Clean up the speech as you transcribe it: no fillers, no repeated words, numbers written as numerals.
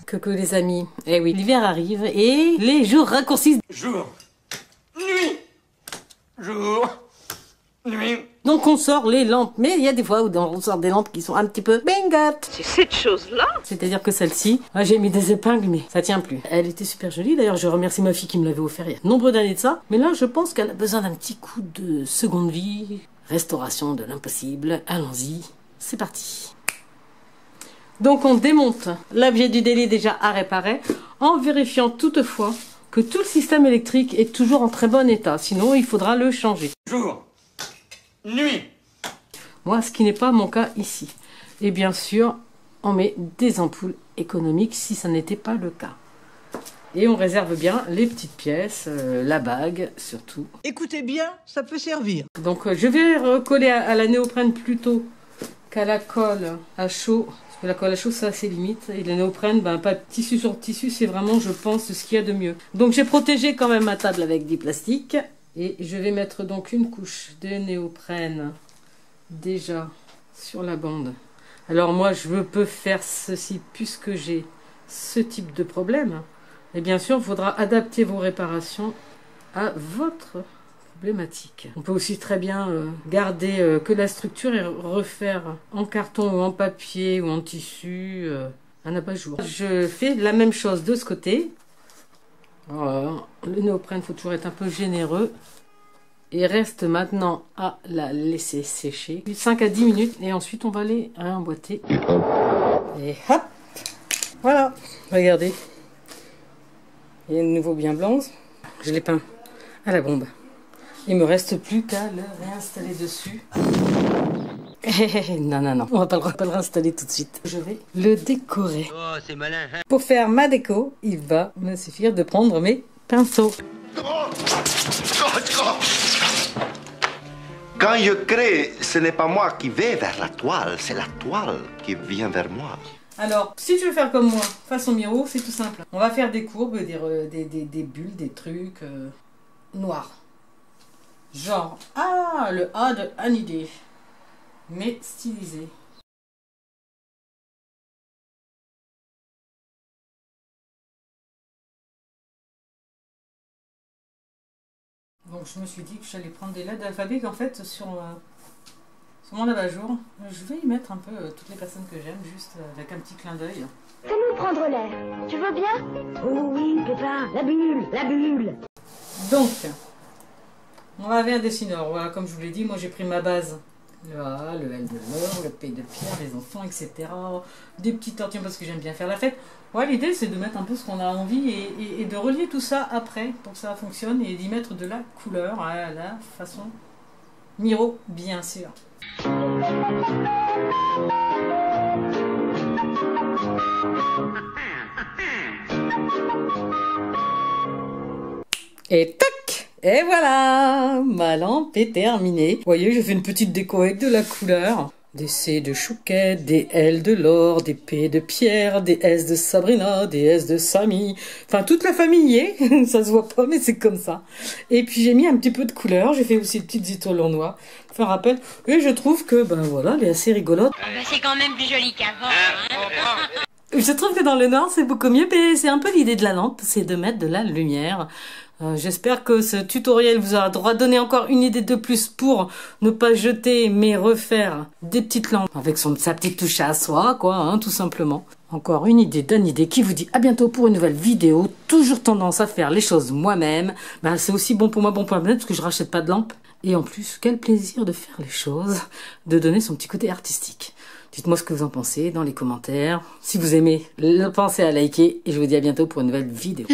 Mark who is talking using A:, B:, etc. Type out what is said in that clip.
A: Coucou les amis, eh oui, l'hiver arrive et les jours raccourcissent.
B: Jour, nuit, jour, nuit.
A: Donc on sort les lampes, mais il y a des fois où on sort des lampes qui sont un petit peu bingotes.
C: C'est cette chose-là.
A: C'est-à-dire que celle-ci, j'ai mis des épingles, mais ça tient plus. Elle était super jolie, d'ailleurs je remercie ma fille qui me l'avait offert il y a de nombreuses années de ça. Mais là je pense qu'elle a besoin d'un petit coup de seconde vie, restauration de l'impossible. Allons-y, c'est parti. Donc on démonte l'objet du délit déjà à réparer, en vérifiant toutefois que tout le système électrique est toujours en très bon état, sinon il faudra le changer.
B: Jour, nuit.
A: Moi, ce qui n'est pas mon cas ici. Et bien sûr, on met des ampoules économiques si ça n'était pas le cas. Et on réserve bien les petites pièces, la bague surtout.
D: Écoutez bien, ça peut servir.
A: Donc je vais recoller à la néoprène plutôt qu'à la colle à chaud. Parce que la colle à chaud, ça a ses limites. Et la néoprène, pas tissu sur tissu, c'est vraiment, je pense, ce qu'il y a de mieux. Donc j'ai protégé quand même ma table avec du plastique. Et je vais mettre donc une couche de néoprène déjà sur la bande. Alors moi, je peux faire ceci puisque j'ai ce type de problème. Et bien sûr, il faudra adapter vos réparations à votre problématique. On peut aussi très bien garder que la structure et refaire en carton ou en papier ou en tissu un abat-jour. Je fais la même chose de ce côté. Voilà. Le néoprène, il faut toujours être un peu généreux. Et reste maintenant à la laisser sécher 5 à 10 minutes. Et ensuite, on va les réemboîter. Et hop! Voilà, regardez. Il est de nouveau bien blanc. Je l'ai peint à la bombe. Il me reste plus qu'à le réinstaller dessus. Non, on va pas le réinstaller tout de suite. Je vais le décorer.
B: Oh, c'est malin, hein?
A: Pour faire ma déco, il va me suffire de prendre mes pinceaux.
E: Quand je crée, ce n'est pas moi qui vais vers la toile, c'est la toile qui vient vers moi.
A: Alors, si tu veux faire comme moi, façon Miro, c'est tout simple. On va faire des courbes, des bulles, des trucs noirs. Genre, le A de Anidé, mais stylisé. Donc je me suis dit que j'allais prendre des lettres d'alphabet qu'en fait sur mon abat-jour, je vais y mettre un peu toutes les personnes que j'aime, juste avec un petit clin d'œil.
F: Fais-nous prendre l'air. Tu veux bien? Oh oui, Pépin, la bulle.
A: Donc, on va vers des sinors. Voilà, comme je vous l'ai dit, moi j'ai pris ma base. Le A, le L de l'or, le P de pierre, les enfants, etc. Des petites tortillons parce que j'aime bien faire la fête. Ouais, l'idée c'est de mettre un peu ce qu'on a envie et de relier tout ça après pour que ça fonctionne et d'y mettre de la couleur à la façon Miro, bien sûr. Et tac! Et voilà! Ma lampe est terminée. Vous voyez, je fais une petite déco avec de la couleur. Des C de Chouquette, des L de Laure, des P de Pierre, des S de Sabrina, des S de Samy. Enfin, toute la famille y est. Ça se voit pas, mais c'est comme ça. Et puis, j'ai mis un petit peu de couleur. J'ai fait aussi des petites étoiles en noir. Pour faire un rappel. Et je trouve que, voilà, elle est assez rigolote.
F: C'est quand même plus joli qu'avant. Hein.
A: Je trouve que dans le noir, c'est beaucoup mieux. Et c'est un peu l'idée de la lampe, c'est de mettre de la lumière. J'espère que ce tutoriel vous aura donné encore une idée de plus pour ne pas jeter mais refaire des petites lampes avec sa petite touche à soi, quoi, hein, tout simplement. Encore une idée d'une idée qui vous dit à bientôt pour une nouvelle vidéo. Toujours tendance à faire les choses moi-même. C'est aussi bon pour moi, bon pour la planète parce que je rachète pas de lampes. Et en plus, quel plaisir de faire les choses, de donner son petit côté artistique. Dites-moi ce que vous en pensez dans les commentaires. Si vous aimez, pensez à liker et je vous dis à bientôt pour une nouvelle vidéo.